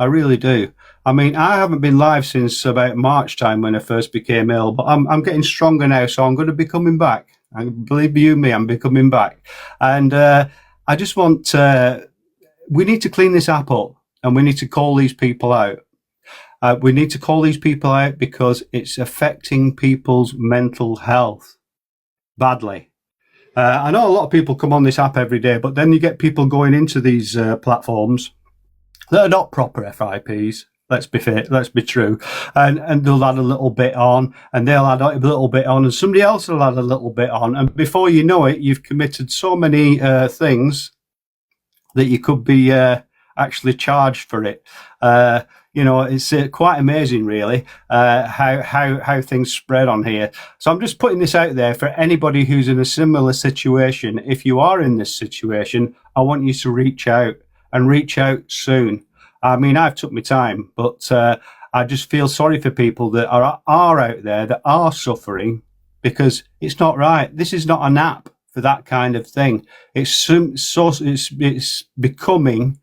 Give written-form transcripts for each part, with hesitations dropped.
I really do. I mean, I haven't been live since about March time when I first became ill, but I'm getting stronger now, so I'm going to be coming back. And believe you me, I'm becoming back. And I just want, we need to clean this app up and we need to call these people out. We need to call these people out because it's affecting people's mental health badly. I know a lot of people come on this app every day, but then you get people going into these platforms that are not proper FIPs. Let's be true, and they'll add a little bit on, and they'll add a little bit on, and somebody else will add a little bit on, and before you know it, you've committed so many things that you could be actually charged for it. It's quite amazing, really, how things spread on here. So I'm just putting this out there for anybody who's in a similar situation. If you are in this situation, I want you to reach out and reach out soon. I mean, I've took my time, but I just feel sorry for people that are out there that are suffering because it's not right. This is not an app for that kind of thing. It's becoming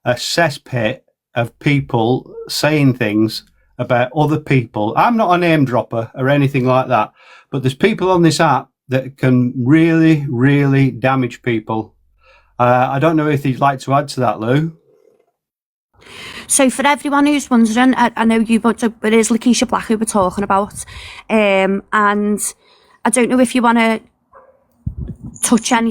a cesspit of people saying things about other people. I'm not a name dropper or anything like that, but there's people on this app that can really, really damage people. I don't know if you'd like to add to that, Lou. So for everyone who's wondering, I know it is Lakeisha Black who we're talking about, and I don't know if you want to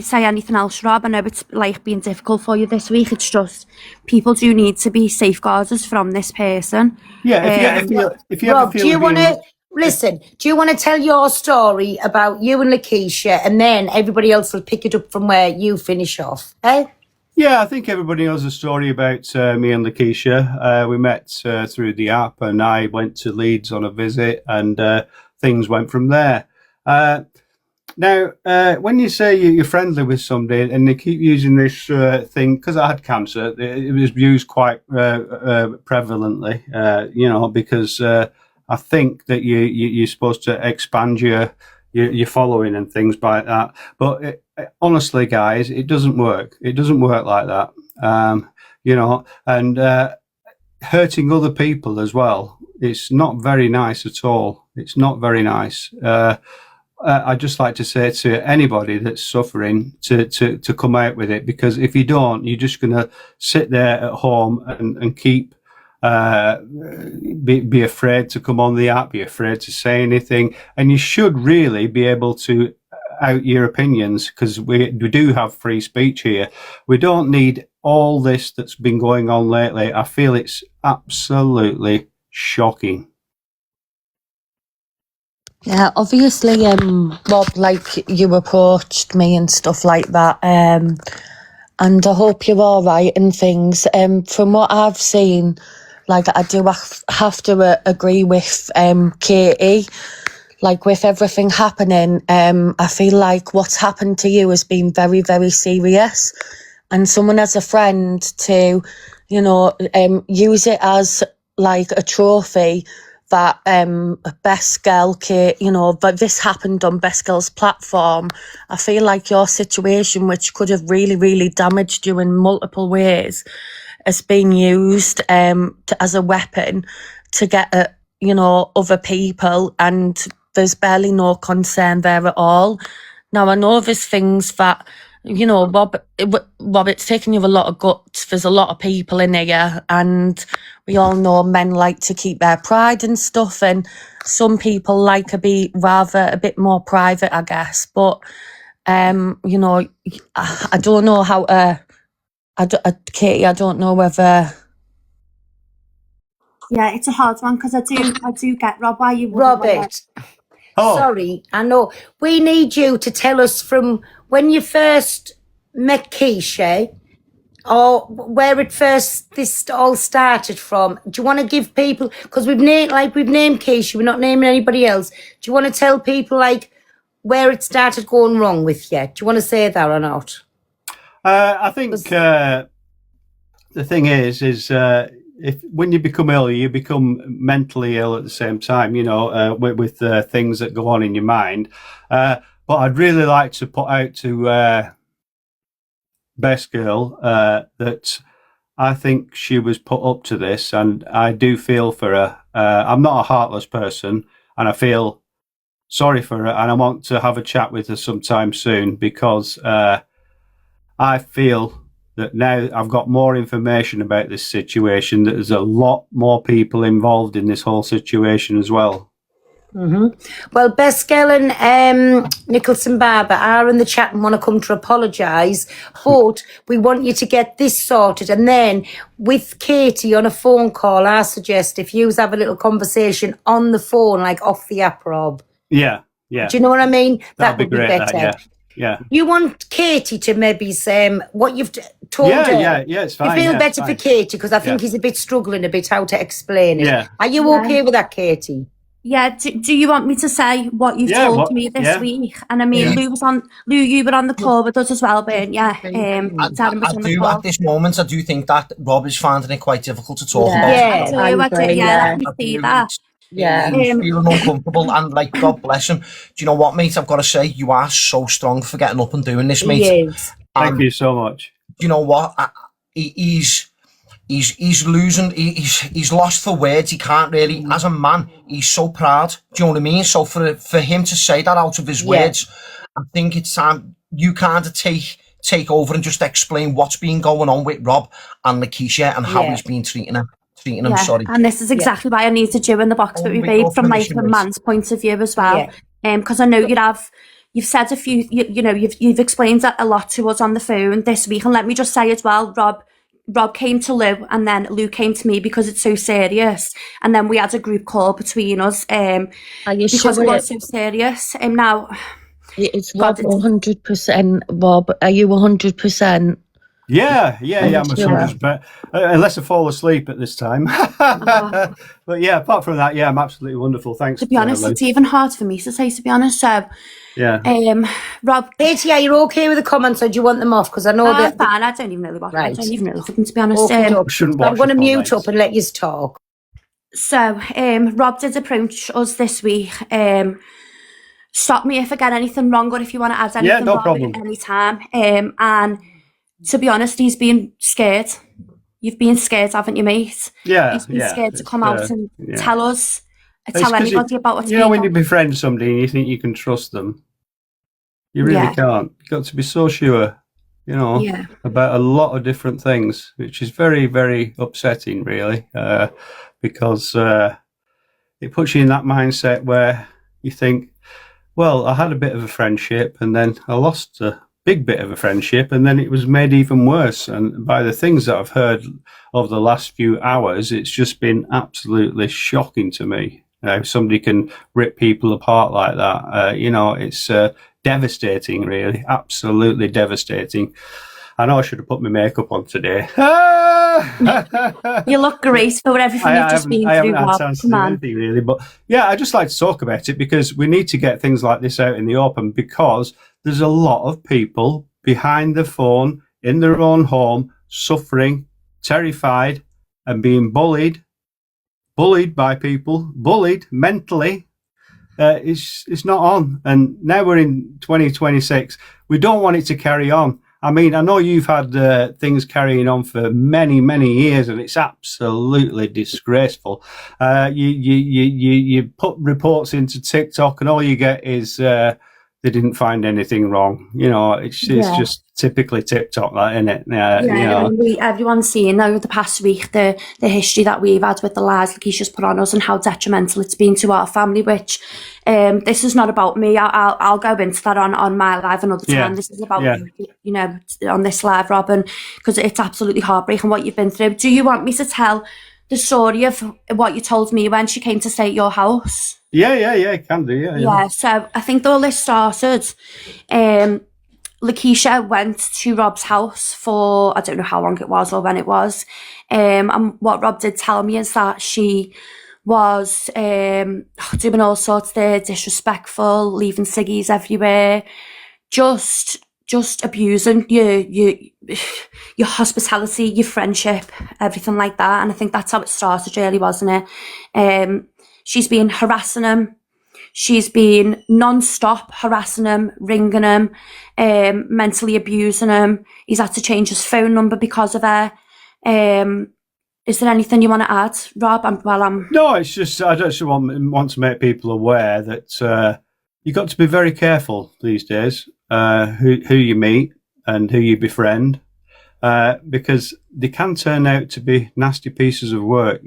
say anything else, Rob. I know it's like been difficult for you this week. It's just people do need to be safeguarded from this person. Yeah, if you Rob, do you want to listen? Do you want to tell your story about you and Lakeisha, and then everybody else will pick it up from where you finish off? Eh? Yeah, I think everybody knows the story about me and Lakeisha. We met through the app, and I went to Leeds on a visit, and things went from there. Now, when you say you're friendly with somebody and they keep using this thing, because I had cancer, it was used quite prevalently, because I think that you're supposed to expand your following and things like that. But honestly, guys, it doesn't work. It doesn't work like that. And hurting other people as well. It's not very nice at all. It's not very nice. I'd just like to say to anybody that's suffering to come out with it, because if you don't, you're just going to sit there at home and keep be afraid to come on the app, be afraid to say anything, and you should really be able to out your opinions, because we do have free speech here. We don't need all this that's been going on lately. I feel it's absolutely shocking. Yeah, obviously, Rob, like you approached me and stuff like that, and I hope you're all right and things. From what I've seen, like I do have to agree with Katie. Like with everything happening, I feel like what's happened to you has been very, very serious, and someone as a friend to, use it as like a trophy. That Best Girl Kate, but this happened on Best Girl's platform. I feel like your situation, which could have really, really damaged you in multiple ways, has been used as a weapon to get at, other people, and there's barely no concern there at all. Now, I know there's things that, Rob, it's taken you a lot of guts. There's a lot of people in here, and we all know men like to keep their pride and stuff, and some people like to be rather a bit more private, I guess. But, I don't know how to... Katie, I don't know whether... Yeah, it's a hard one, because I do get, Rob, why you Robert, sorry, I know. We need you to tell us from when you first met Keisha, or where this all started from. Do you want to give people, because we've named Keisha, we're not naming anybody else. Do you want to tell people like where it started going wrong with you? Do you want to say that or not? I think the thing is if when you become ill, you become mentally ill at the same time, with things that go on in your mind. But I'd really like to put out to Best Girl that I think she was put up to this, and I do feel for her. I'm not a heartless person, and I feel sorry for her, and I want to have a chat with her sometime soon because I feel that now I've got more information about this situation, that there's a lot more people involved in this whole situation as well. Well, Beskell and Nicholson Barber are in the chat and want to come to apologise, but we want you to get this sorted. And then with Katie on a phone call, I suggest if you have a little conversation on the phone, like off the app, Rob. Yeah. Do you know what I mean? That'd be great. Yeah. You want Katie to maybe say what you've told her? Yeah, it's fine. You feel yeah, better for fine. Katie because I think he's a bit struggling a bit how to explain it. Yeah. Are you okay with that, Katie? Yeah, do you want me to say what you've told me this week? And I mean, Lou, you were on the call with us as well, Ben. Yeah, Darren was on the call. At this moment, I do think that Rob is finding it quite difficult to talk about. I can see that. Yeah, he's feeling uncomfortable, and like, God bless him. Do you know what, mate? I've got to say, you are so strong for getting up and doing this, mate. Yes. Thank you so much. You know what? He's losing. He's lost for words. He can't really. As a man, he's so proud. Do you know what I mean? So for him to say that out of his words, I think it's time you kind of take over and just explain what's been going on with Rob and Lakeisha and how he's been treating him. Sorry. And this is exactly why I need to do in the box, but we made from like the man's point of view as well. Because I know you've said a few. You've explained that a lot to us on the phone this week, and let me just say as well, Rob came to Lou and then Lou came to me because it's so serious. And then we had a group call between us because it was so serious. Now, it's Rob 100%. Rob, are you 100%? Yeah, I'm a soldier, but unless I fall asleep at this time. But yeah, apart from that, I'm absolutely wonderful. Thanks. To be honest, it's even hard for me to say, to be honest. So, Rob, Katie, are you okay with the comments, or do you want them off? Because I know that. Fine. I don't even really watch. Right. I don't even really look at them, to be honest. I'm going to mute up and let you talk. So, Rob did approach us this week. Stop me if I get anything wrong, or if you want to add anything no wrong problem. at any time. And to be honest, he's been scared. You've been scared, haven't you, mate? Yeah. He's been scared to come out and tell us, tell anybody about what's going on. When you befriend somebody and you think you can trust them, you really can't. You've got to be so sure, about a lot of different things, which is very, very upsetting, really, because it puts you in that mindset where you think, well, I had a bit of a friendship and then I lost a big bit of a friendship, and then it was made even worse. And by the things that I've heard over the last few hours, it's just been absolutely shocking to me. Somebody can rip people apart like that. It's devastating, really, absolutely devastating. I know I should have put my makeup on today. You look great for everything you've just been through. I haven't had a chance to do anything, really. But I just like to talk about it because we need to get things like this out in the open, because there's a lot of people behind the phone in their own home suffering, terrified, and being bullied by people, bullied mentally. It's not on. And now we're in 2026. We don't want it to carry on. I mean, I know you've had things carrying on for many, many years, and it's absolutely disgraceful. You put reports into TikTok, and all you get is they didn't find anything wrong. It's just typically TikTok, that, isn't it? Everyone's seen over the past week the history that we've had with the lies Lakeisha's put on us and how detrimental it's been to our family, which this is not about me. I'll go into that on my live another time. This is about you, on this live, Robin, because it's absolutely heartbreaking what you've been through. Do you want me to tell the story of what you told me when she came to stay at your house? Yeah, can do, Yeah, so I think all this started, Lakeisha went to Rob's house for, I don't know how long it was or when it was, and what Rob did tell me is that she was doing all sorts there, disrespectful, leaving ciggies everywhere, just abusing your hospitality, your friendship, everything like that. And I think that's how it started, really, wasn't it? She's been harassing him. She's been non-stop harassing him, ringing him, mentally abusing him. He's had to change his phone number because of her. Is there anything you want to add, Rob? No, it's just I just want to make people aware that you've got to be very careful these days who you meet and who you befriend, because they can turn out to be nasty pieces of work,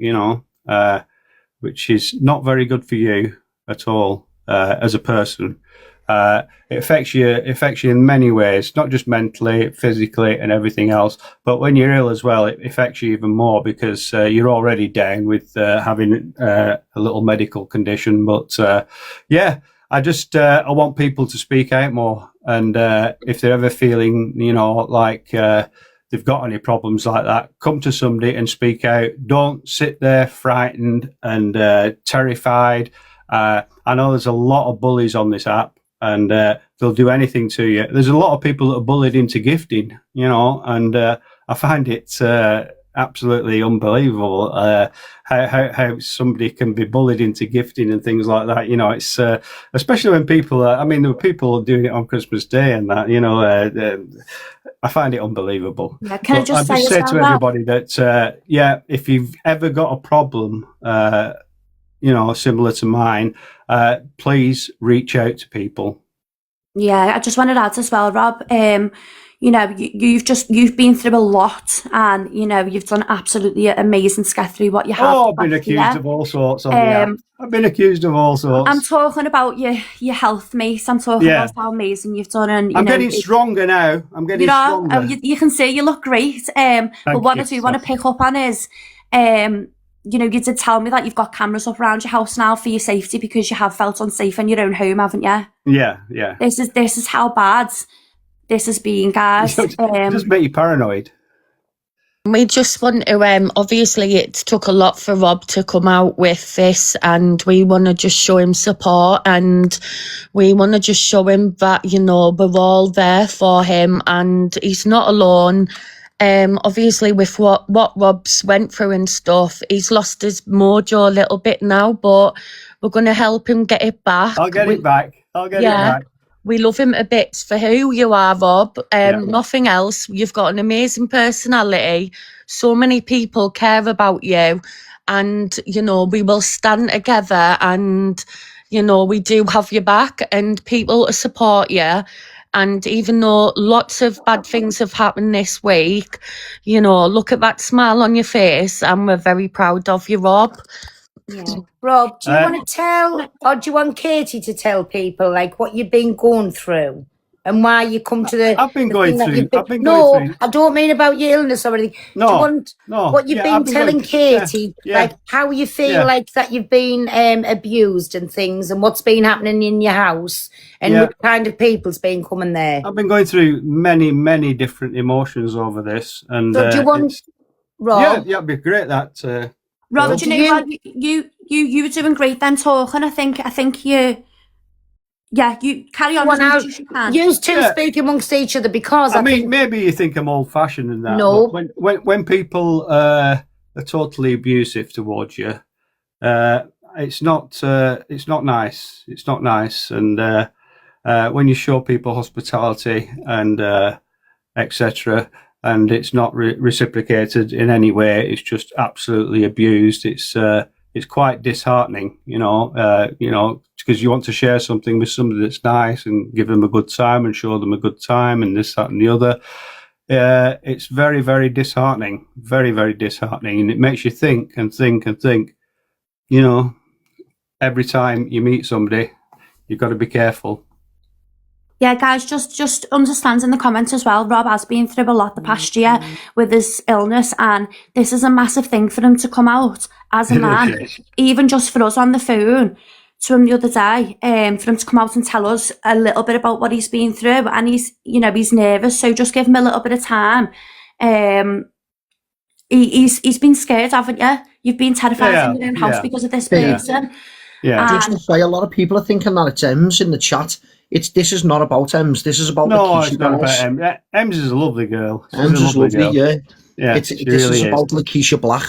which is not very good for you at all as a person. It affects you in many ways, not just mentally, physically, and everything else. But when you're ill as well, it affects you even more because you're already down with having a little medical condition. But I want people to speak out more, and if they're ever feeling, like they've got any problems like that, come to somebody and speak out. Don't sit there frightened and terrified. I know there's a lot of bullies on this app, and they'll do anything to you. There's a lot of people that are bullied into gifting, and I find it absolutely unbelievable how somebody can be bullied into gifting and things like that. It's especially when people there were people doing it on Christmas Day and that, I find it unbelievable. Yeah, can I just say to everybody that, if you've ever got a problem, similar to mine, please reach out to people. Yeah, I just wanted to add as well, Rob. You've been through a lot, and you've done absolutely amazing to get through what you have. I've been accused of all sorts. I've been accused of all sorts. I'm talking about your health, mate. I'm talking about how amazing you've done, and I'm getting stronger now. I'm getting stronger. You can see you look great. But what I do want to pick up on is, you did tell me that you've got cameras up around your house now for your safety because you have felt unsafe in your own home, haven't you? Yeah. This is how bad this has been, guys. Just make you paranoid. We just want to, obviously it took a lot for Rob to come out with this, and we want to just show him support, and we want to just show him that, we're all there for him and he's not alone. Obviously with what Rob's went through and stuff, he's lost his mojo a little bit now, but we're going to help him get it back. I'll get it back. It back. We love him a bit for who you are, Rob. Nothing else. You've got an amazing personality. So many people care about you, and we will stand together, and we do have your back, and people support you. And even though lots of bad things have happened this week, look at that smile on your face, and we're very proud of you, Rob. Yeah. Rob, do you want to tell, or do you want Katie to tell people what you've been going through and why you come to the? I've been going through. I don't mean about your illness or anything. No, do you want what you've been telling Katie, how you feel that you've been abused and things, and what's been happening in your house, and what kind of people's been coming there? I've been going through many different emotions over this, and so do you want, Rob? Yeah, it'd be great that. Rob, do you know what? You were doing great then talking. I think you carry on as much as you can. You two speak amongst each other because I mean, maybe you think I'm old-fashioned in that. No. But when people are totally abusive towards you, it's not nice. It's not nice. And when you show people hospitality and etc., and it's not reciprocated in any way, it's just absolutely abused. It's quite disheartening, because you want to share something with somebody that's nice and give them a good time and show them a good time and this, that, and the other. It's very, very disheartening, very, very disheartening, and it makes you think and think and think. Every time you meet somebody, you've got to be careful. Yeah, guys, just understand in the comments as well, Rob has been through a lot the past year with his illness, and this is a massive thing for him to come out as a man, even just for us on the phone to him the other day, for him to come out and tell us a little bit about what he's been through, and he's nervous, so just give him a little bit of time. He's been scared, haven't you? You've been terrified in your own house because of this person. Yeah, just to say, a lot of people are thinking that it's Ems in the chat. This is not about Ems. This is about Lakeisha. It's not about Ems. Ems is a lovely girl. Ems is lovely, yeah. This really is about Lakeisha Black.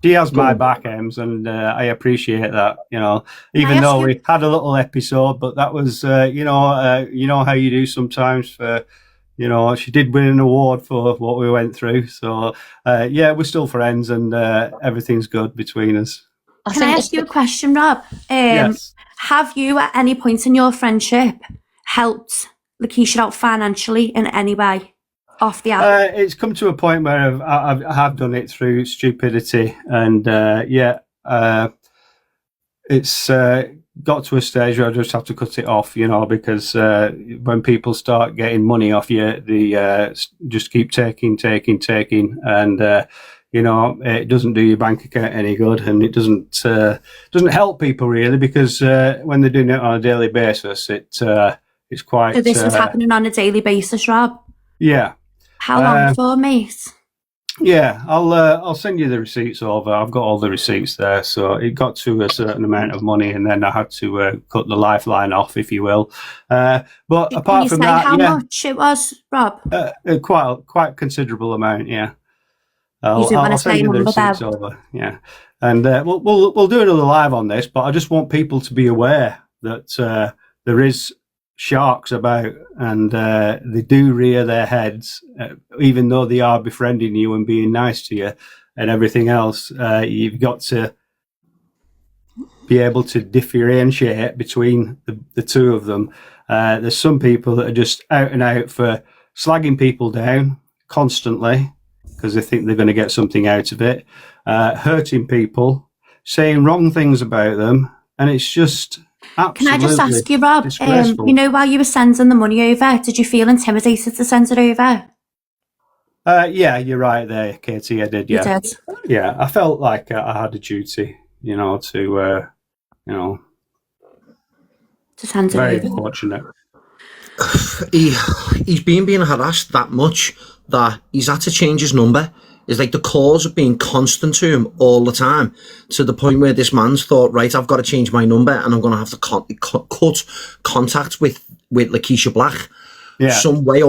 She has my back, Ems, and I appreciate that. Even though we had a little episode, but that was, you know how you do sometimes for You know, she did win an award for what we went through. So, yeah, we're still friends, and everything's good between us. Can I ask you a question, Rob? Yes. Have you, at any point in your friendship, helped Lakeisha out financially in any way off the app? It's come to a point where I have done it through stupidity, and it's got to a stage where I just have to cut it off, you know, because when people start getting money off you, they just keep taking, and you know, it doesn't do your bank account any good, and it doesn't help people really, because when they're doing it on a daily basis, it's quite. So this is happening on a daily basis, Rob? Yeah. How long for, mate? Yeah, I'll send you the receipts over. I've got all the receipts there. So it got to a certain amount of money, and then I had to cut the lifeline off, if you will. But apart from that, how much it was, Rob? Quite considerable amount. Yeah. You didn't want to say the number receipts there. over. Yeah, and we'll do another live on this. But I just want people to be aware that there is sharks about, and they do rear their heads, even though they are befriending you and being nice to you and everything else. You've got to be able to differentiate between the two of them. There's some people that are just out and out for slagging people down constantly because they think they're going to get something out of it, hurting people, saying wrong things about them, and it's just absolutely. Can I just ask you, Rob, disgraceful. you know, while you were sending the money over, did you feel intimidated to send it over? Yeah, you're right there, Katie. I did. Yeah, You did. yeah. I felt like I had a duty, you know, to, To send it very over. fortunate. He's being harassed that much that he's had to change his number. It's like the calls have been constant to him all the time, to the point where this man's thought, right, I've got to change my number, and I'm going to have to cut contact with Lakeisha Black, Yeah. some way,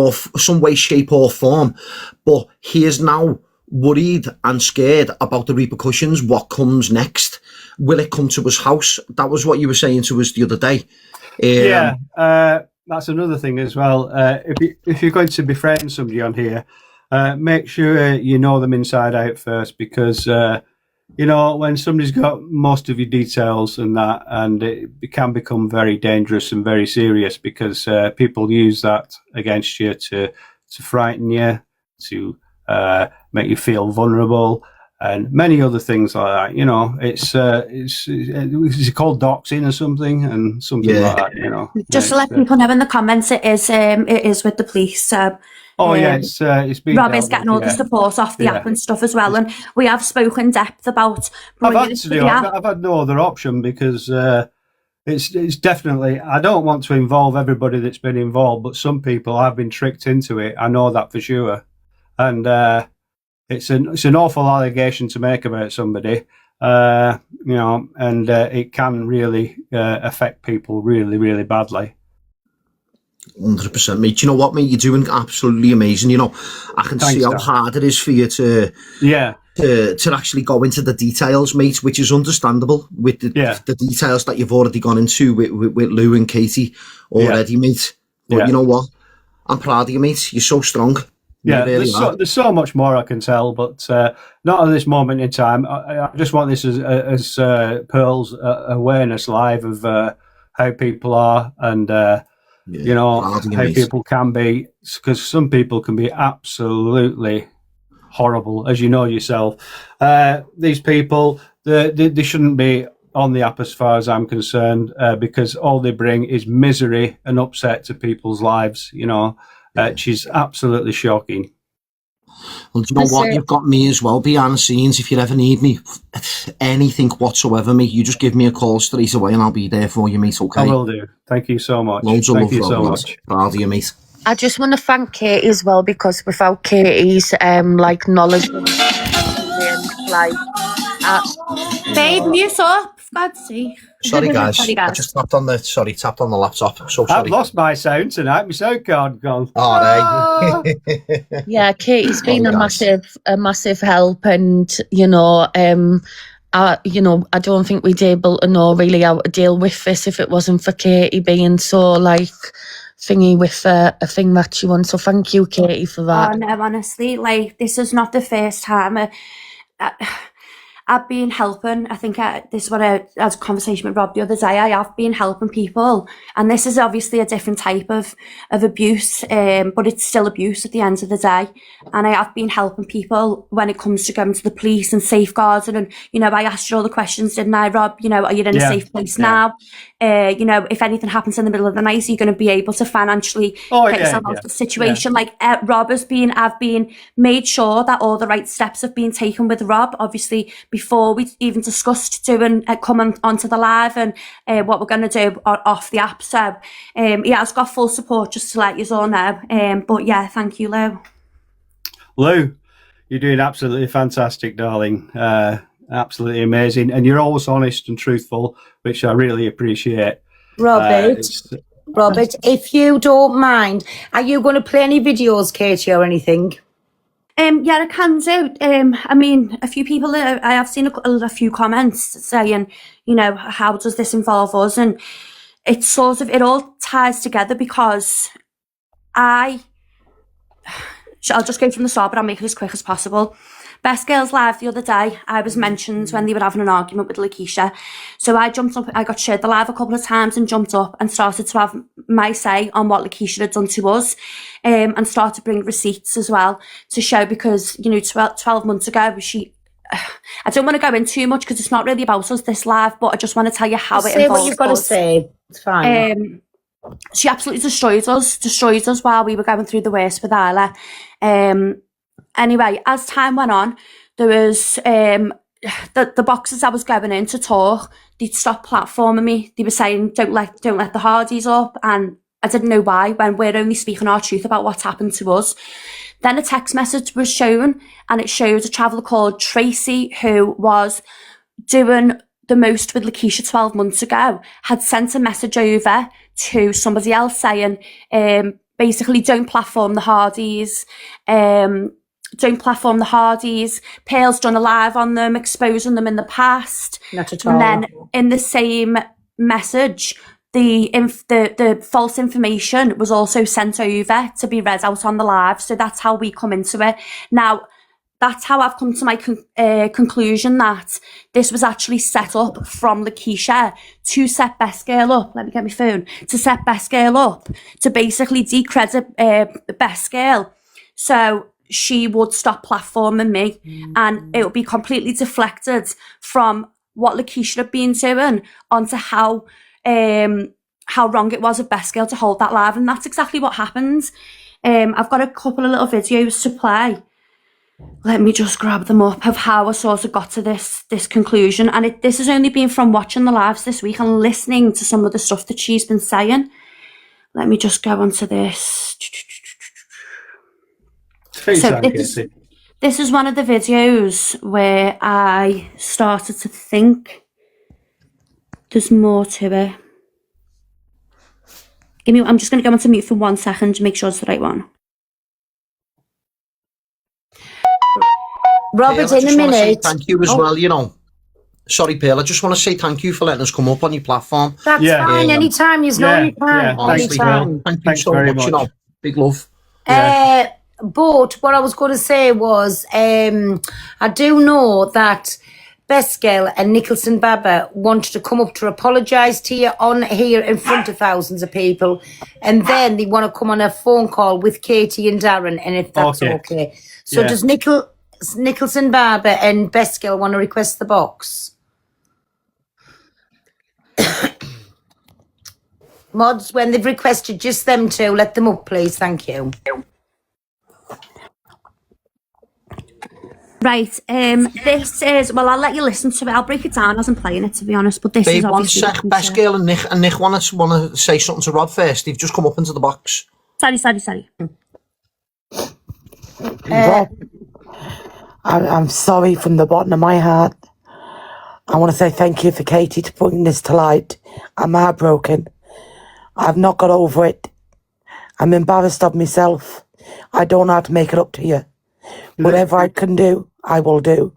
shape or form. But he is now worried and scared about the repercussions. What comes next? Will it come to his house? That was what you were saying to us the other day. Yeah, that's another thing as well. If you're going to befriend somebody on here, make sure you know them inside out first, because you know, when somebody's got most of your details and that, and it can become very dangerous and very serious, because people use that against you to frighten you, to make you feel vulnerable, and many other things like that. You know, it's called doxing or something, and something like that. You know, Just to let people know in the comments, it is with the police. So yeah, it's been. Rob is getting all the support off the app and stuff as well, and we have spoken in depth about bringing it to the app. I've had no other option, because it's definitely. I don't want to involve everybody that's been involved, but some people have been tricked into it. I know that for sure, and it's an awful allegation to make about somebody. You know, and it can really affect people really, really badly. 100%, mate. You know what, mate? You're doing absolutely amazing. You know, I can see how hard it is for you to actually go into the details, mate, which is understandable with the details that you've already gone into with Lou and Katie already, mate. But you know what? I'm proud of you, mate. You're so strong. Yeah, there's so much more I can tell, but not at this moment in time. I just want this as Pearl's awareness live of how people are, and you know, how people can be, because some people can be absolutely horrible, as you know yourself. These people, they shouldn't be on the app as far as I'm concerned, because all they bring is misery and upset to people's lives, you know. She's absolutely shocking. Well, do you know what? You've got me as well behind the scenes. If you ever need me, anything whatsoever, mate, you just give me a call straight away and I'll be there for you, mate, okay? I will do. Thank you so much. Thank you so much. Proud of you, mate. I just want to thank Katie as well, because without Katie's like knowledge, like Babe, mute up, for God's sake. Sorry, guys. I just tapped on the laptop. So sorry. I've lost my sound tonight. My sound card gone. Oh, no. Yeah, Katie's been a massive help, and you know, I don't think we'd be able to know really how to deal with this if it wasn't for Katie being so like thingy with a thing that she won. So thank you, Katie, for Oh that. no, honestly, like this is not the first time I've been helping. I think this is what I had a conversation with Rob the other day. I have been helping people, and this is obviously a different type of abuse, but it's still abuse at the end of the day. And I have been helping people when it comes to going to the police and safeguarding. And you know, I asked you all the questions, didn't I, Rob? You know, are you in a safe place now? You know, if anything happens in the middle of the night, are you going to be able to financially get yourself out of the situation? Like Rob has been, I've been made sure that all the right steps have been taken with Rob. Obviously, before we even discussed doing coming onto the live and what we're going to do off the app. So he has got full support, just to let you all know. But yeah, thank you, Lou. Lou, you're doing absolutely fantastic, darling. Absolutely amazing. And you're always honest and truthful, which I really appreciate. Robert, if you don't mind, are you going to play any videos, Katie, or anything? Yeah, I can do. I mean, a few people, I have seen a few comments saying, you know, how does this involve us? And it's sort of, it all ties together because I'll just go from the start, but I'll make it as quick as possible. Best Girls Live the other day, I was mentioned when they were having an argument with Lakeisha. So I jumped up, I got shared the live a couple of times and jumped up and started to have my say on what Lakeisha had done to us, and started to bring receipts as well to show, because, you know, 12 months ago, I don't want to go in too much because it's not really about us, this live, but I just want to tell you how it involves us. Say what you've got to say. It's fine. She absolutely destroyed us while we were going through the worst with Isla. Anyway, as time went on, there was the boxes I was going in to talk, they'd stop platforming me. They were saying, don't let the Hardys up, and I didn't know why, when we're only speaking our truth about what's happened to us. Then a text message was shown, and it showed a traveller called Tracy, who was doing the most with Lakeisha 12 months ago, had sent a message over to somebody else saying, basically, don't platform the Hardys. Don't platform the Hardys. Pale's done a live on them, exposing them in the past. Not at all. And then in the same message, the false information was also sent over to be read out on the live. So that's how we come into it. Now, that's how I've come to my conclusion that this was actually set up from Lakeisha to set Best Girl up. Let me get my phone. To set Best Girl up, to basically decredit Best Girl. So she would stop platforming me, and it would be completely deflected from what Lakeisha had been doing onto how wrong it was of Best Girl to hold that live. And that's exactly what happened. I've got a couple of little videos to play. Let me just grab them up of how I sort of got to this conclusion. And this has only been from watching the lives this week and listening to some of the stuff that she's been saying. Let me just go on to this. So this is one of the videos where I started to think there's more to it. I'm just going to go on to mute for 1 second to make sure it's the right one. Robert, Pale, in a minute. Thank you as well, you know. Sorry, Pale, I just want to say thank you for letting us come up on your platform. That's fine, anytime, you know you can. Honestly, Anytime. thank you so much, you know. Big love. But what I was going to say was, I do know that Best Girl and Nicholson Baba wanted to come up to apologise to you on here in front of thousands of people, and then they want to come on a phone call with Katie and Darren, and if that's okay. So does Nicholson Baba and Best Girl want to request the box? Mods, when they've requested just them two, let them up, please. Thank you. Right, this is, well, I'll let you listen to it. I'll break it down as I'm playing it, to be honest, but this is obviously... 1 sec, Best Girl and Nick want to say something to Rob first. They've just come up into the box. Sorry. Rob, I'm sorry from the bottom of my heart. I want to say thank you for Katie to bring this to light. I'm heartbroken. I've not got over it. I'm embarrassed of myself. I don't know how to make it up to you. Whatever I can do, I will do.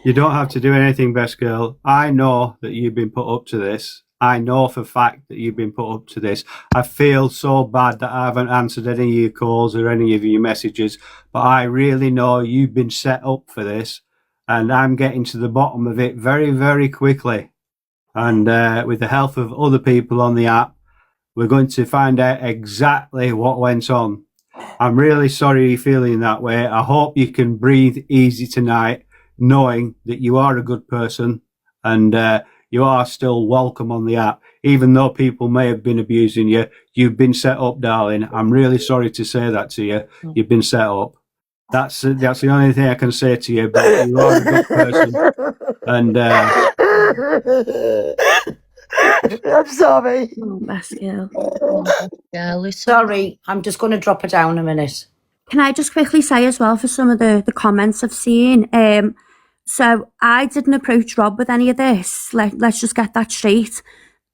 You don't have to do anything, Best Girl. I know that you've been put up to this, I know for a fact that you've been put up to this. I feel so bad that I haven't answered any of your calls or any of your messages, but I really know you've been set up for this, and I'm getting to the bottom of it very, very quickly. And with the help of other people on the app, we're going to find out exactly what went on. I'm really sorry you're feeling that way. I hope you can breathe easy tonight, knowing that you are a good person and you are still welcome on the app. Even though people may have been abusing you, you've been set up, darling. I'm really sorry to say that to you. You've been set up. That's the only thing I can say to you, but you are a good person. And I'm sorry. Oh, best girl. Girl, listen. Sorry, I'm just going to drop her down a minute. Can I just quickly say as well for some of the comments I've seen? So I didn't approach Rob with any of this. Let's just get that straight.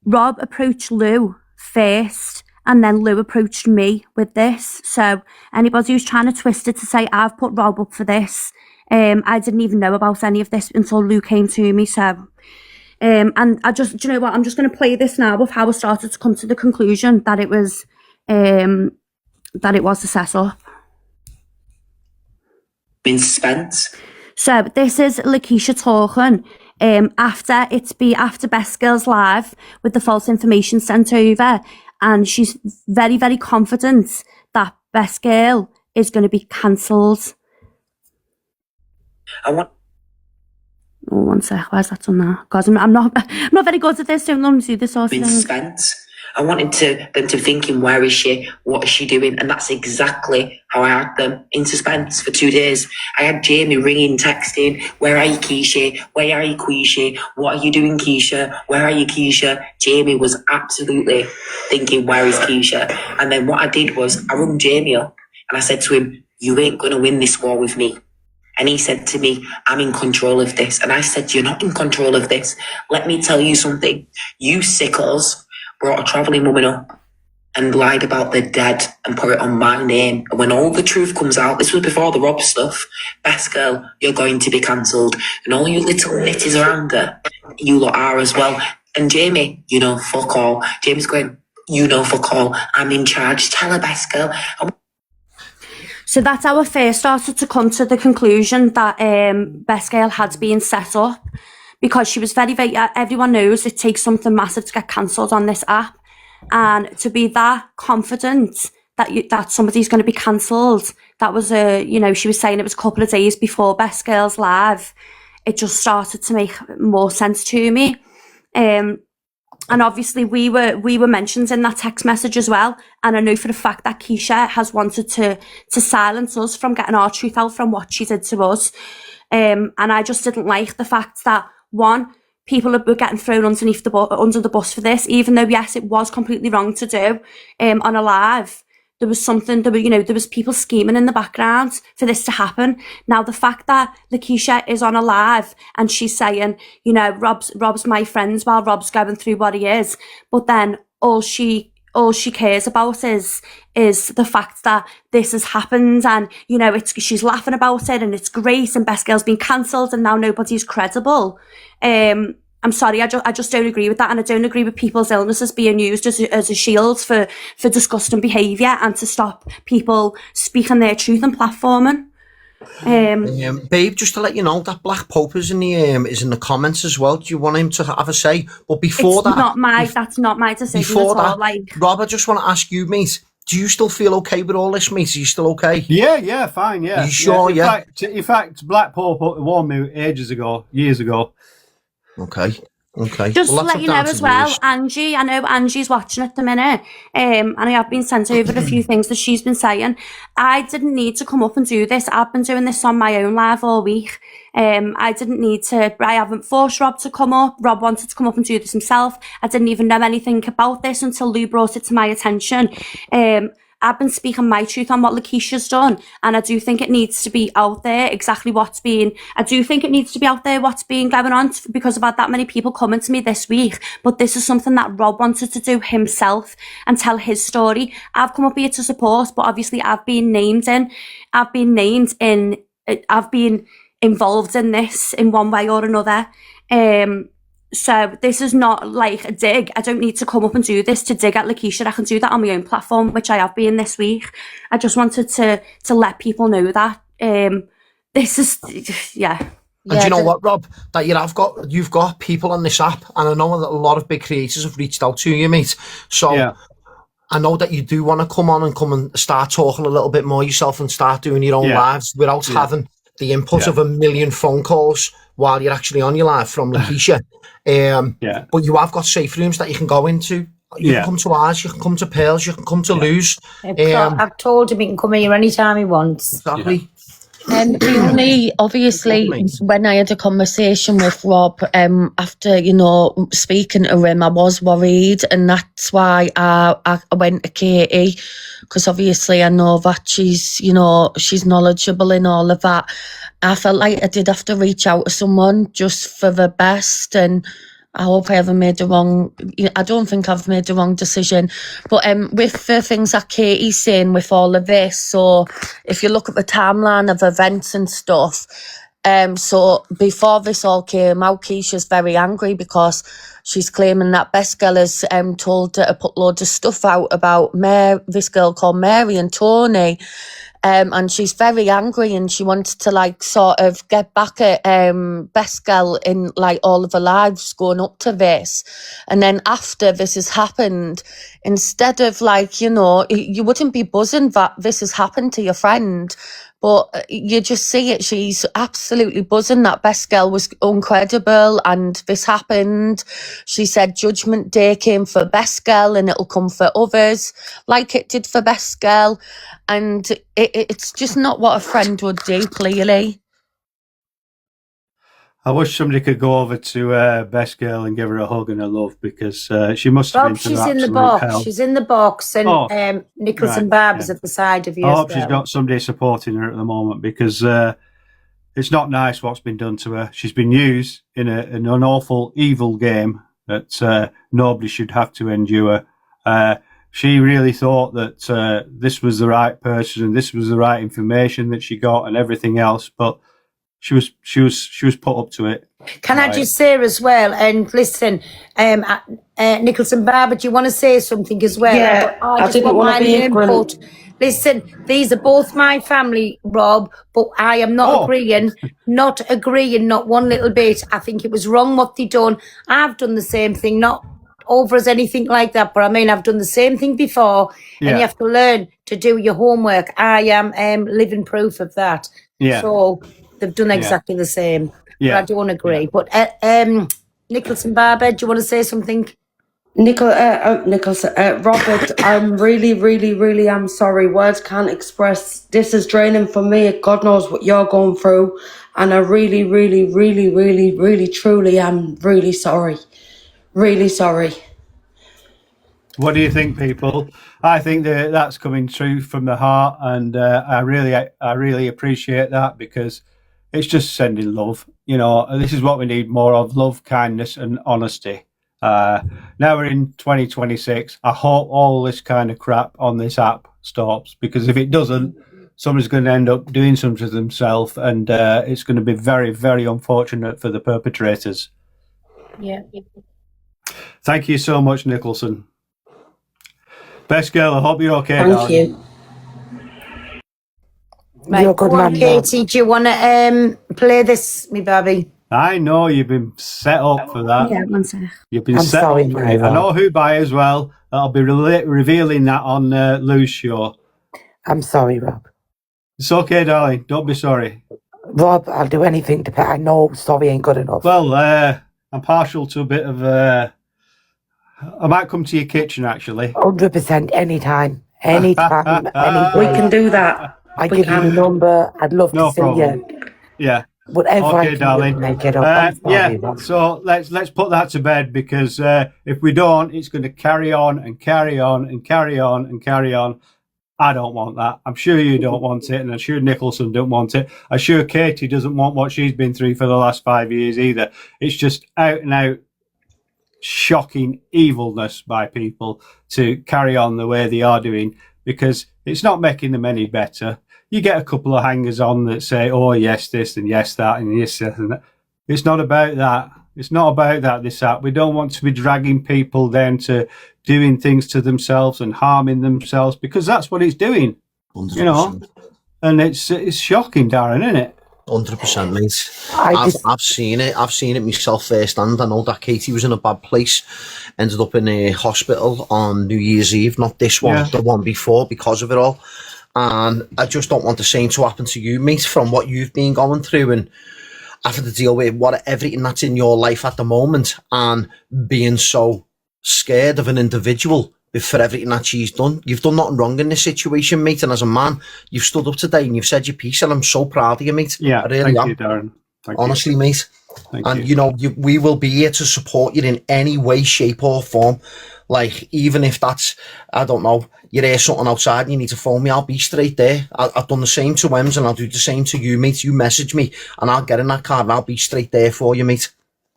Rob approached Lou first, and then Lou approached me with this. So anybody who's trying to twist it to say I've put Rob up for this, I didn't even know about any of this until Lou came to me. So, and do you know what? I'm just going to play this now of how I started to come to the conclusion that it was a setup. Been spent. So this is Lakeisha talking after Best Girls Live with the false information sent over, and she's very, very confident that Best Girl is going to be cancelled. I want. Oh, 1 sec. Where's that on now? Because I'm not very good at this. Don't let me do this sort of Been thing. spent. I wanted them to thinking, where is she? What is she doing? And that's exactly how I had them in suspense for 2 days. I had Jamie ringing, texting, where are you, Keisha? Where are you, Keisha? What are you doing, Keisha? Where are you, Keisha? Jamie was absolutely thinking, where is Keisha? And then what I did was I rung Jamie up and I said to him, you ain't going to win this war with me. And he said to me, I'm in control of this. And I said, you're not in control of this. Let me tell you something. You sickos brought a travelling woman up and lied about the dead and put it on my name. And when all the truth comes out, this was before the Rob stuff, Best Girl, you're going to be cancelled. And all you little nitties around her, you lot are as well. And Jamie, you know, fuck all. Jamie's going, you know, fuck all. I'm in charge. Tell her, Best Girl. So that's how I first started to come to the conclusion that Best Girl had been set up, because she was very, very, everyone knows it takes something massive to get cancelled on this app. And to be that confident that somebody's going to be cancelled, that was she was saying it was a couple of days before Best Girls Live. It just started to make more sense to me. And obviously we were mentioned in that text message as well. And I know for a fact that Keisha has wanted to silence us from getting our truth out from what she did to us. And I just didn't like the fact that, one, people were getting thrown under the bus for this, even though, yes, it was completely wrong to do on a live. There was people scheming in the background for this to happen. Now, the fact that Lakeisha is on a live and she's saying, Rob's my friend while Rob's going through what he is, but then all she cares about is the fact that this has happened, and she's laughing about it and it's great, and Best Girl's been cancelled and now nobody's credible. I'm sorry, I just don't agree with that, and I don't agree with people's illnesses being used as a shield for disgusting behaviour and to stop people speaking their truth and platforming. Babe, just to let you know, that Black Pope is in the comments as well. Do you want him to have a say? But before that's not my decision before at all. That, Rob, I just want to ask you, mate. Do you still feel okay with all this, mate? Are you still okay? Yeah, fine, yeah. Are you sure, yeah? In fact, Black Pope warned me years ago. Okay. Just to let you know as well, Angie, I know Angie's watching at the minute, and I have been sent over a few things that she's been saying. I didn't need to come up and do this. I've been doing this on my own live all week. I haven't forced Rob to come up. Rob wanted to come up and do this himself. I didn't even know anything about this until Lou brought it to my attention. I've been speaking my truth on what Lakeisha's done, and I do think it needs to be out there exactly what's been going on, because I've had that many people coming to me this week. But this is something that Rob wanted to do himself and tell his story. I've come up here to support, but obviously I've been involved in this in one way or another. So this is not like a dig. I don't need to come up and do this to dig at Lakeisha. I can do that on my own platform, which I have been this week. I just wanted to let people know that this is, yeah. And do you know what, Rob? That you've got people on this app, and I know that a lot of big creators have reached out to you, mate. So Yeah. I know that you do want to come and start talking a little bit more yourself and start doing your own Yeah. lives without having the input of a million phone calls while you're actually on your live from Lakeisha. Yeah. But you have got safe rooms that you can go into. You can come to ours, you can come to Pearls, you can come to Lou's. I've told him he can come here anytime he wants. Exactly. The only, obviously, when I had a conversation with Rob, after, speaking to him, I was worried, and that's why I went to Katie, because obviously I know that she's knowledgeable in all of that. I felt like I did have to reach out to someone just for the best, and I hope I haven't made the wrong, I don't think I've made the wrong decision. But with the things that Katie's saying with all of this, so if you look at the timeline of events and stuff, so before this all came out, Keisha's very angry because she's claiming that Best Girl has told her to put loads of stuff out about this girl called Mary and Tony. And she's very angry, and she wants to sort of get back at Best Girl in all of her lives going up to this. And then after this has happened, instead of you wouldn't be buzzing that this has happened to your friend, but you just see it. She's absolutely buzzing that Best Girl was incredible and this happened. She said Judgment Day came for Best Girl and it'll come for others like it did for Best Girl. And it's just not what a friend would do, clearly. I wish somebody could go over to Best Girl and give her a hug and a love, because she must have Rob, been through she's in the absolute box. hell. She's in the box, and Nicholson Barber's at the side of you. I as hope she's well. got somebody supporting her at the moment, because it's not nice what's been done to her. She's been used in an awful, evil game that nobody should have to endure. She really thought that this was the right person and this was the right information that she got and everything else, but she was put up to it. Can I just say as well, and listen, Nicholson Barber, do you want to say something as well? Yeah, I didn't want to be ignorant. Listen, these are both my family, Rob, but I am not agreeing, not one little bit. I think it was wrong what they done. I've done the same thing, not over as anything like that, but I mean, I've done the same thing before, and you have to learn to do your homework. I am living proof of that. Yeah. So they've done exactly the same. Yeah. But I don't agree. But Nicholson Barber, do you want to say something? Robert, I'm really am sorry. Words can't express. This is draining for me. God knows what you're going through. And I really, truly am really sorry. Really sorry. What do you think, people? I think that's coming true from the heart, and I really appreciate that, because it's just sending love. This is what we need more of: love, kindness, and honesty. Now we're in 2026. I hope all this kind of crap on this app stops, because if it doesn't, somebody's going to end up doing something to themselves, and it's going to be very, very unfortunate for the perpetrators. Yeah. Thank you so much, Nicholson. Best Girl, I hope you're okay. Thank darling. you. Right, You're a good man, Katie, do you want to play this, me baby? I know you've been set up for that. Yeah, one sec. You've been I'm set sorry, up for my it. I love. know who by as well. I'll be revealing that on Lou's show. I'm sorry, Rob. It's okay, darling. Don't be sorry. Rob, I'll do anything to I know sorry ain't good enough. Well, I'm partial to a bit of I might come to your kitchen, actually. 100% anytime. Anytime. We can do that. I give you the number. I'd love No to see problem. you. Yeah. Whatever I Okay, can darling. do, make it up. I'm sorry, Yeah. Rob. So let's put that to bed, because if we don't, it's going to carry on and carry on and carry on and carry on. I don't want that. I'm sure you don't want it, and I'm sure Nicholson don't want it. I'm sure Katie doesn't want what she's been through for the last 5 years either. It's just out and out shocking evilness by people to carry on the way they are doing, because it's not making them any better. You get a couple of hangers on that say, oh, yes, this and yes, that and yes, this and that. It's not about that. It's not about that, this app. We don't want to be dragging people down to doing things to themselves and harming themselves, because that's what it's doing, 100%. you know. And it's shocking, Darren, isn't it? 100%, mate. I just- I've seen it. I've seen it myself firsthand. I know that Katie was in a bad place, ended up in a hospital on New Year's Eve, not this one, Yeah. the one before, because of it all. And I just don't want the same to happen to you, mate, from what you've been going through and having to deal with everything that's in your life at the moment, and being so scared of an individual for everything that she's done. You've done nothing wrong in this situation, mate, and as a man, you've stood up today and you've said your piece, and I'm so proud of you, mate. Yeah, I really thank am. you, Darren. Thank Honestly, mate. Thank And you. you know, we will be here to support you in any way, shape or form. Like, even if that's, I don't know, you hear something outside and you need to phone me, I'll be straight there. I've done the same to Ems, and I'll do the same to you, mate. You message me and I'll get in that car and I'll be straight there for you, mate.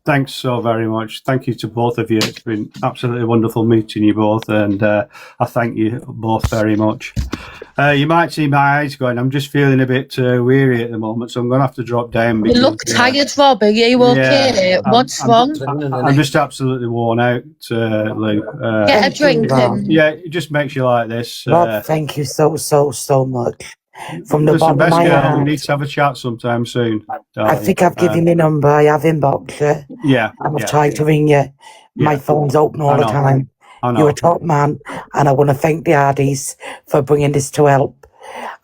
Thanks so very much. Thank you to both of you. It's been absolutely wonderful meeting you both, and I thank you both very much. You might see my eyes going. I'm just feeling a bit weary at the moment, so I'm going to have to drop down. You because, look tired, Rob. Are you okay? Yeah, What's wrong? I'm just absolutely worn out, Lou. Get a drink in. Yeah, it just makes you like this. Rob, thank you so much. From the Listen, bottom of best my girl, we heart. need to have a chat sometime soon. I darling. think I've given you my number. I have inboxed you. Yeah, And I've yeah, tried to ring you. My Yeah. phone's open all I the know. time. I know. You're a top man, and I want to thank the Hardys for bringing this to help.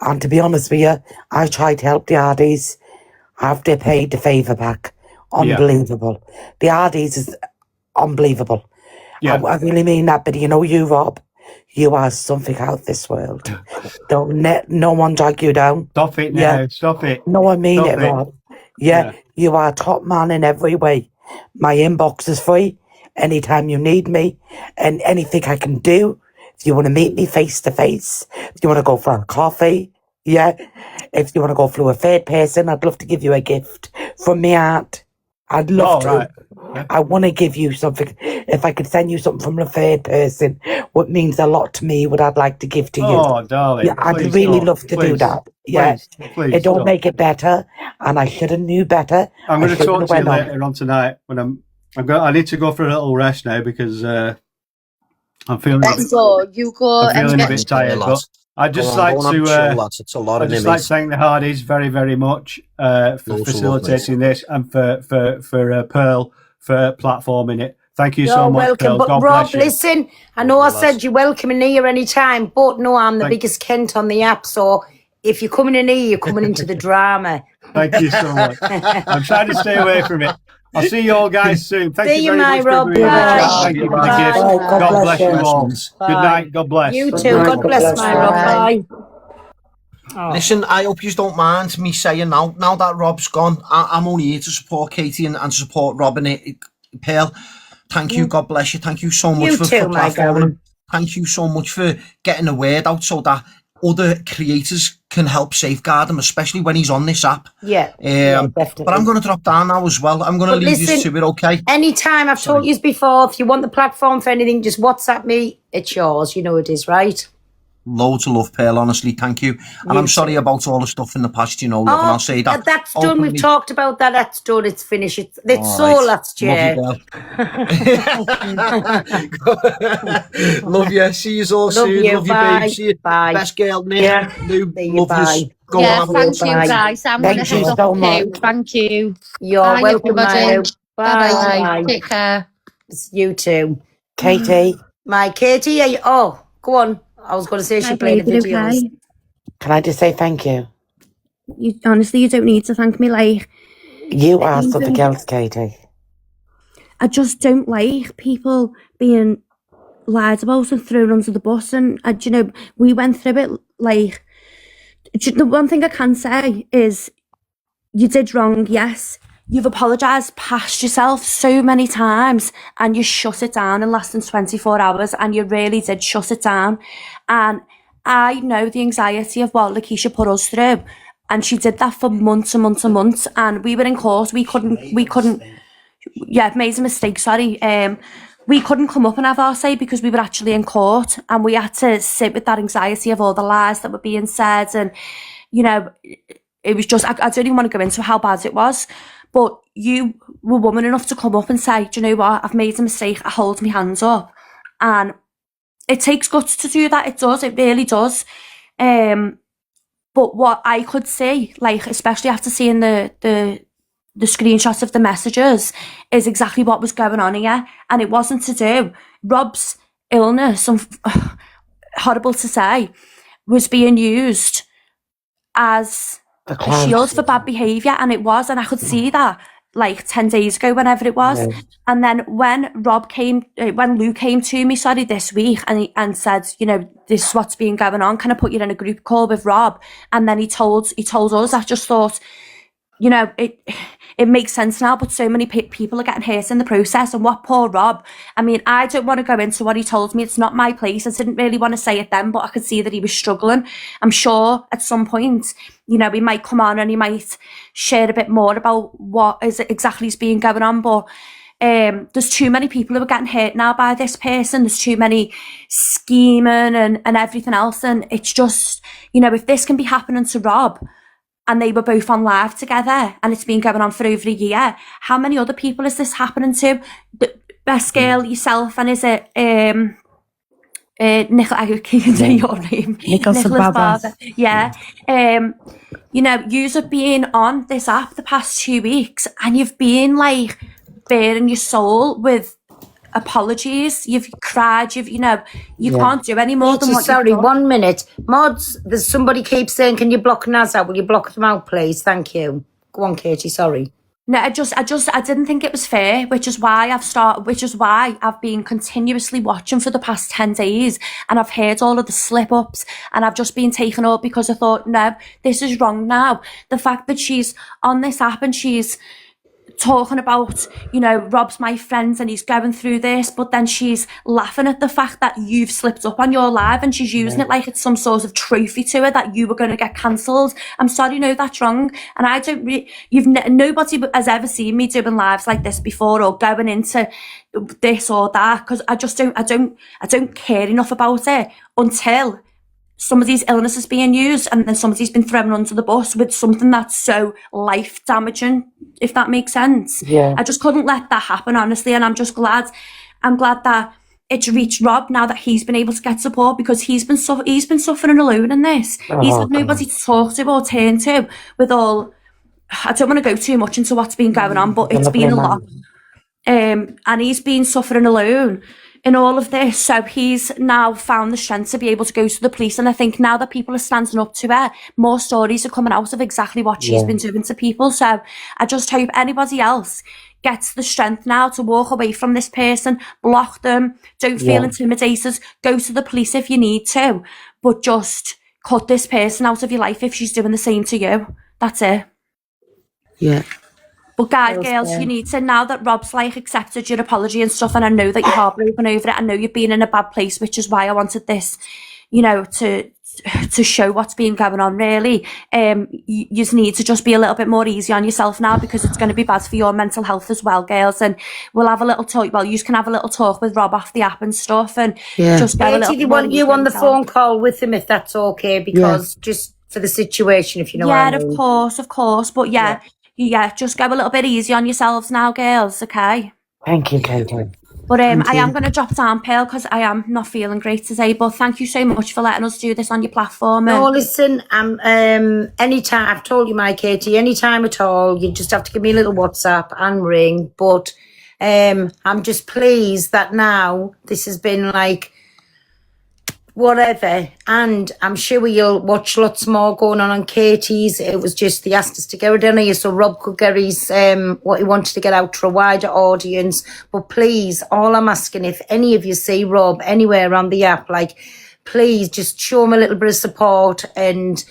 And to be honest with you, I've tried to help the Hardys. I've paid the favour back. Unbelievable. The Hardys is unbelievable. Yeah. I really mean that. But you know, you, Rob, you are something out of this world. Don't let no one drag you down. Stop it now. Yeah. Stop it. No, I mean Stop it, it. Rob. Yeah, you are a top man in every way. My inbox is free anytime you need me, and anything I can do. If you want to meet me face to face, if you want to go for a coffee, yeah. If you want to go through a third person, I'd love to give you a gift from my heart. I'd love Oh, to. right. Yeah. I want to give you something. If I could send you something from a third person, what means a lot to me, what I'd like to give to you. Oh, darling. Yeah, I'd please really don't. love to do Please. that. Yeah. Please. It don't stop. make it better, and I should have knew better. I'm I going to shouldn't talk to you have went on. later on tonight when I need to go for a little rest now because I'm feeling Let's go. You go I'm and feeling a get bit tired. lads. But I'd just Go on, like go on, to I'm chill, lads. It's a lot I'd of just them, like to mate. thank the Hardys very, very much for Loads of love, facilitating mate. this and for Pearl for platforming it. Thank you You're so much, welcome. Pearl. But God Rob, bless you. listen, I know I said you're welcome in here anytime, but no, I'm the Thank- biggest Kent on the app, so if you're coming in here, you're coming into the drama. Thank you so much. I'm trying to stay away from it. I'll see you all guys soon. Thank See you you, very my much Rob. for being in the Bye. chat. Thank you for the Bye. gifts. Bye. God bless you all. Bye. Good night. God bless. You Good too. night. God God bless bless. my Rob. Bye. Bye. Listen, I hope you don't mind me saying now that Rob's gone, I'm only here to support Katie and support Rob and Pearl. Thank you, God bless you. Thank you so much You for too, my platforming darling. him. Thank you so much for getting the word out so that other creators can help safeguard him, especially when he's on this app. Yeah, definitely. But I'm going to drop down now as well. I'm going to But leave you listen- to it, okay? Anytime, I've told you before, if you want the platform for anything, just WhatsApp me. It's yours. You know it is, right? Loads of love, Pearl, honestly, thank you. And I'm sorry about all the stuff in the past, you know, love, and I'll say that. That's done. openly. We've talked about that. That's done. It's finished. It's All all right. last year. Love you. See you all Love soon. you. Love you, Bye. babe. See you. Bye. Best girl, Nick. Yeah. Lou, See you. love Bye. you. Go Yeah, on. thank you, Bye. guys. I'm Thank going to you head so off much. too. Thank you. You're Bye, welcome, everybody. Milo. Bye. Bye. Take care. You too. Katie, My Katie, are you, oh, go on. I was going to say she played the videos. can I just say thank you? You, honestly, you don't need to thank me. Like, You are something else, Katie. I just don't like people being lied about and thrown under the bus. And, you know, we went through it. Like, the one thing I can say is you did wrong, yes. You've apologised past yourself so many times and you shut it down in less than 24 hours and you really did shut it down. And I know the anxiety of what Lakeisha put us through, and she did that for months and months and months, and we were in court. We couldn't made a mistake, sorry. We couldn't come up and have our say because we were actually in court, and we had to sit with that anxiety of all the lies that were being said. And, you know, it was just, I don't even want to go into how bad it was, But you were woman enough to come up and say, do you know what, I've made a mistake, I hold my hands up. And it takes guts to do that, it does, it really does. But what I could see, like, especially after seeing the screenshots of the messages, is exactly what was going on here. And it wasn't to do. Rob's illness, horrible to say, was being used as The a clown. shield for bad behaviour. And it was. And I could see that, like, 10 days ago, whenever it was. Yeah. And then when Lou came to me, this week, and said, you know, this is what's been going on, can I put you in a group call with Rob? And then he told us, I just thought, you know, it makes sense now, but so many people are getting hurt in the process. And what poor Rob, I mean, I don't want to go into what he told me. It's not my place. I didn't really want to say it then, but I could see that he was struggling. I'm sure at some point, you know, he might come on and he might share a bit more about what is exactly is being going on. But there's too many people who are getting hurt now by this person. There's too many scheming and everything else. And it's just, you know, if this can be happening to Rob, and they were both on live together, and it's been going on for over a year, how many other people is this happening to? The best girl, yourself, and is it I can't say your name. Nicholas Barber. Yeah. You know, yous have been on this app the past 2 weeks, and you've been like bearing your soul with apologies. You've cried. You can't do any more than Katie, what sorry, you've done. 1 minute. Mods, there's somebody keeps saying, can you block Naz out? Will you block them out, please? Thank you. Go on, Katie, sorry. No, I didn't think it was fair, which is why I've been continuously watching for the past 10 days, and I've heard all of the slip ups, and I've just been taken up because I thought, no, this is wrong now. The fact that she's on this app and she's talking about, you know, Rob's my friend and he's going through this, but then she's laughing at the fact that you've slipped up on your live, and she's using it like it's some sort of trophy to her that you were going to get cancelled. I'm sorry, no, that's wrong. And I don't nobody has ever seen me doing lives like this before, or going into this or that, because I don't care enough about it until somebody's illness is being used, and then somebody's been thrown under the bus with something that's so life damaging, if that makes sense. Yeah. I just couldn't let that happen, honestly, and I'm glad that it's reached Rob now, that he's been able to get support, because he's been suffering alone in this. He's had nobody to talk to or turn to with all. I don't want to go too much into what's been going on, but it's been a lot. And he's been suffering alone in all of this. So he's now found the strength to be able to go to the police. And I think now that people are standing up to her, more stories are coming out of exactly what she's been doing to people. So I just hope anybody else gets the strength now to walk away from this person, block them, don't feel intimidated, go to the police if you need to, but just cut this person out of your life if she's doing the same to you. That's it. Yeah. But girls, you need to, now that Rob's like accepted your apology and stuff, and I know that you're heartbroken over it, I know you've been in a bad place, which is why I wanted this, you know, to show what's been going on, really. You just need to just be a little bit more easy on yourself now, because it's going to be bad for your mental health as well, girls. And we'll have a little talk, you can have a little talk with Rob off the app and stuff, and just get a little Katie, want you on the phone call with him, if that's okay, because just for the situation, if you know what I mean. of course. But just go a little bit easy on yourselves now, girls, okay? Thank you, Katie. But I am going to drop down, Pearl, because I am not feeling great today. But thank you so much for letting us do this on your platform. No, listen, anytime, I've told you, my Katie, anytime at all, you just have to give me a little WhatsApp and ring. But I'm just pleased that now this has been like whatever, and I'm sure you'll watch lots more going on Katie's. It was just, they asked us to get it in here so Rob could get his what he wanted to get out to a wider audience. But please, all I'm asking, if any of you see Rob anywhere on the app, like, please just show him a little bit of support and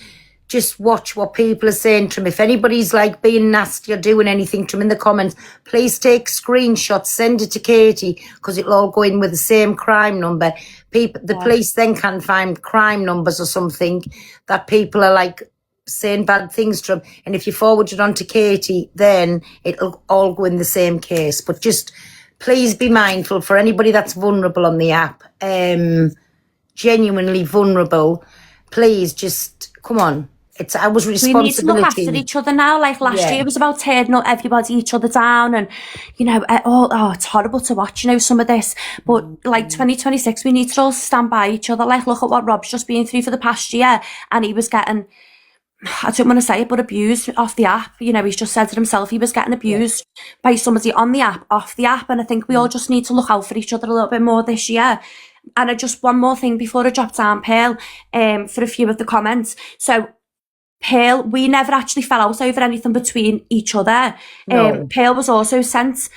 just watch what people are saying to him. If anybody's like being nasty or doing anything to him in the comments, please take screenshots, send it to Katie, because it'll all go in with the same crime number. The police then can find crime numbers or something that people are like saying bad things to him. And if you forward it on to Katie, then it'll all go in the same case. But just please be mindful for anybody that's vulnerable on the app, genuinely vulnerable. Please just, come on. It's our We need to look after responsibility. each other now. Like last Yeah. year was about tearing everybody each other down, and it's horrible to watch, some of this. But like 2026, we need to all stand by each other. Like, look at what Rob's just been through for the past year, and he was getting, I don't want to say it, but abused off the app. He's just said it himself. He was getting abused by somebody on the app, off the app, and I think we all just need to look out for each other a little bit more this year. And just one more thing before I drop down, Pearl, for a few of the comments. So, Pearl, we never actually fell out over anything between each other. No. Pearl was also sent.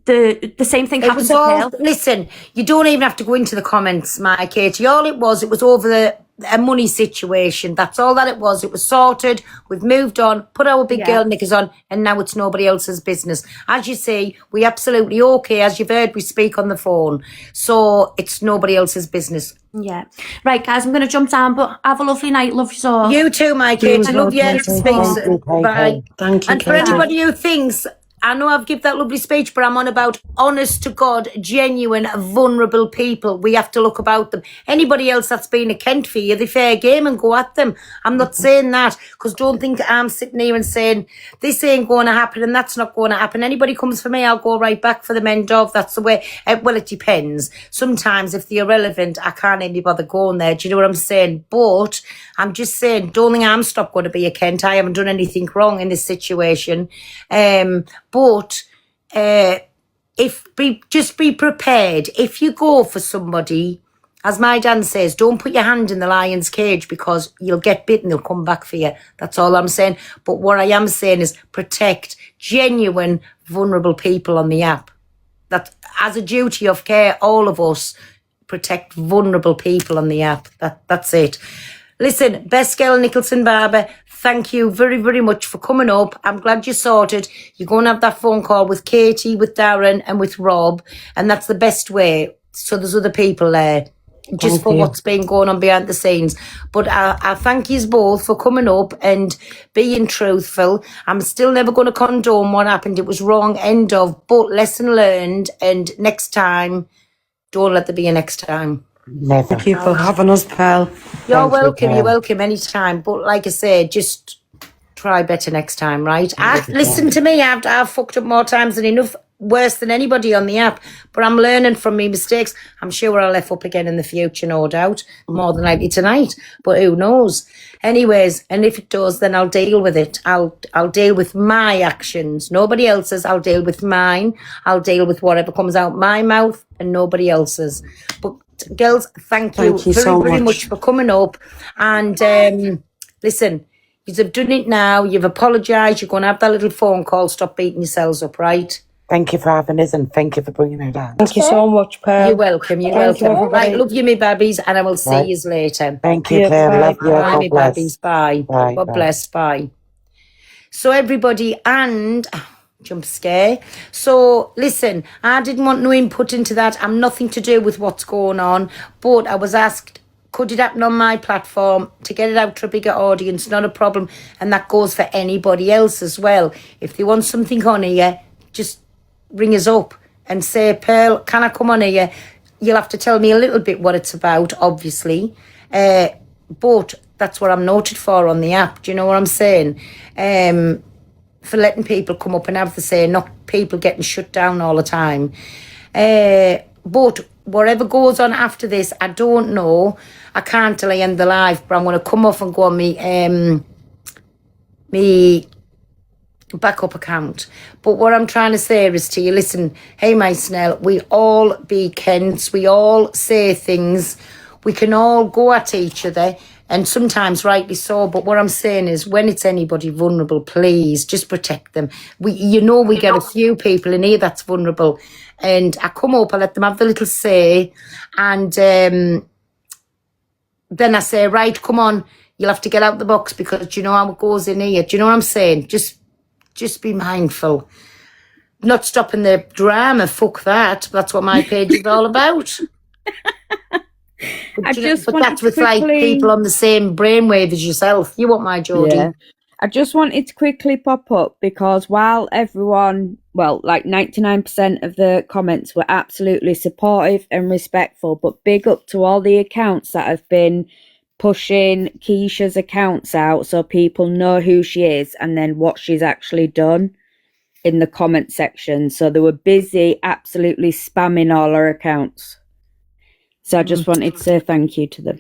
The same thing It happened was to all, Pearl. listen, you don't even have to go into the comments, my Katie. All it was over a money situation. That's all that it was. It was sorted. We've moved on, put our big girl knickers on, and now it's nobody else's business. As you see, we absolutely okay. As you've heard, we speak on the phone. So it's nobody else's business. Yeah. Right, guys, I'm going to jump down, but have a lovely night. Love you all. You too, my Katie. Love you. Speak soon. Bye. Thank you, And for Katie. anybody who thinks, I know I've given that lovely speech, but I'm on about honest to God, genuine, vulnerable people. We have to look about them. Anybody else that's been a Kent for you, they fair game and go at them. I'm not saying that, because don't think I'm sitting here and saying this ain't going to happen and that's not going to happen. Anybody comes for me, I'll go right back for them end of. That's the way. Well, it depends. Sometimes if they're irrelevant, I can't any bother going there. Do you know what I'm saying? But I'm just saying, don't think I'm stopped going to be a Kent. I haven't done anything wrong in this situation. But just be prepared. If you go for somebody, as my dad says, don't put your hand in the lion's cage, because you'll get bitten, they'll come back for you. That's all I'm saying. But what I am saying is protect genuine, vulnerable people on the app. That, as a duty of care, all of us protect vulnerable people on the app. That's it. Listen, Best Girl Nicholson Barber, thank you very, very much for coming up. I'm glad you sorted. You're going to have that phone call with Katie, with Darren and with Rob, and that's the best way. So there's other people there, just for what's been going on behind the scenes. But I thank you both for coming up and being truthful. I'm still never going to condone what happened. It was wrong, end of, but lesson learned, and next time, don't let there be a next time. Never. Thank you for having us, Pearl. You're Thank you, welcome. You're Pearl. welcome anytime. But like I said, just try better next time, right? Listen to me. I've fucked up more times than enough, worse than anybody on the app. But I'm learning from my mistakes. I'm sure I'll F up again in the future, no doubt. More than likely tonight. But who knows? Anyways, and if it does, then I'll deal with it. I'll deal with my actions. Nobody else's. I'll deal with mine. I'll deal with whatever comes out my mouth and nobody else's. But girls, thank you Thank you very, so very much. much for coming up. And listen, you've done it now. You've apologised. You're going to have that little phone call. Stop beating yourselves up, right? Thank you for having us, and thank you for bringing her down. Thank you so much, Pearl. You're welcome. You're Thank you, welcome. everybody. Right, love you, me babbies, and I will see Right. you later. Thank you, Yeah, Claire. bye. Love you. Bye, me God bless. babbies. Bye. Bye, God bye. bless. Bye. So everybody, and jump scare. So listen, I didn't want no input into that. I'm nothing to do with what's going on, but I was asked, could it happen on my platform to get it out to a bigger audience? Not a problem. And that goes for anybody else as well. If they want something on here, just ring us up and say, Pearl, can I come on here? You'll have to tell me a little bit what it's about, obviously. But that's what I'm noted for on the app. Do you know what I'm saying? For letting people come up and have the say, not people getting shut down all the time. But whatever goes on after this, I don't know. I can't till I end the live, but I'm going to come off and go on me backup account. But what I'm trying to say is to you, listen, hey, my Snell, we all be Kents, we all say things, we can all go at each other, and sometimes rightly so. But what I'm saying is, when it's anybody vulnerable, please just protect them. We get a few people in here that's vulnerable, and I come up, I let them have the little say, and then I say, right, come on, you'll have to get out the box, because do you know how it goes in here? Do you know what I'm saying? Just be mindful. Not stopping the drama, fuck that. That's what my page is all about. But that's with like people on the same brainwave as yourself. You want my Geordie? Yeah. I just wanted to quickly pop up because while everyone, well, like 99% of the comments were absolutely supportive and respectful, but big up to all the accounts that have been pushing Keisha's accounts out so people know who she is and then what she's actually done in the comment section. So they were busy absolutely spamming all her accounts. So I just wanted to say thank you to them.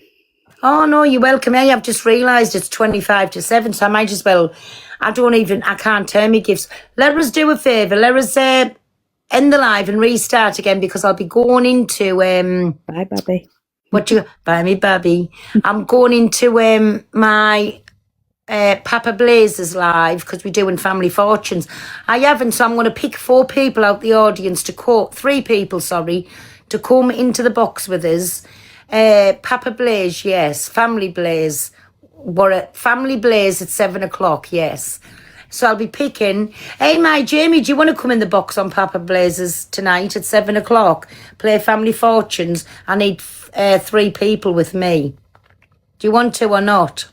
Oh, no, you're welcome. I've just realised it's 25 to 7, so I might as well... I can't turn me gifts. Let us do a favour. Let us end the live and restart again because I'll be going into... Bye, Babby. Bye, me, Babby. I'm going into my Papa Blazers live because we're doing Family Fortunes. I haven't, so I'm going to pick 4 people out the audience to 3 people, sorry, to come into the box with us. Papa Blaze, yes. Family Blaze. We're at Family Blaze at 7 o'clock, yes. So I'll be picking. Hey, my Jamie, do you want to come in the box on Papa Blazers tonight at 7 o'clock? Play Family Fortunes. I need 3 people with me. Do you want to or not?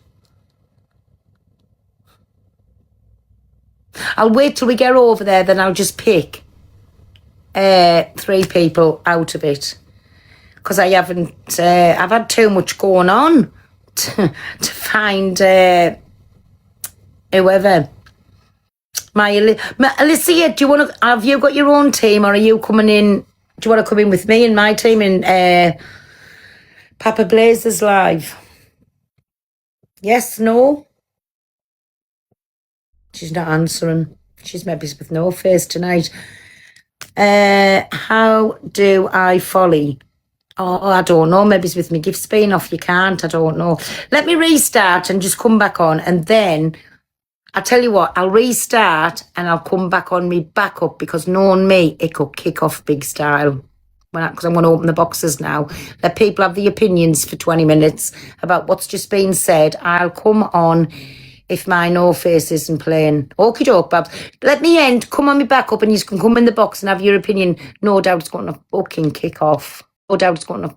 I'll wait till we get over there, then I'll just pick 3 people out of it. Because I haven't, I've had too much going on to find whoever. Alicia, have you got your own team or are you coming in? Do you want to come in with me and my team in Papa Blazers live? Yes, no? She's not answering. She's maybe with no face tonight. How do I follow? Oh, I don't know. Maybe it's with me gift spin off. You can't. I don't know. Let me restart and just come back on. And then, I'll tell you what, I'll restart and I'll come back on me backup because knowing me, it could kick off big style. Because I'm going to open the boxes now. Let people have the opinions for 20 minutes about what's just been said. I'll come on if my no face isn't playing. Okie doke, Babs. Let me end. Come on me backup and you can come in the box and have your opinion. No doubt it's going to fucking kick off. No doubt it's going to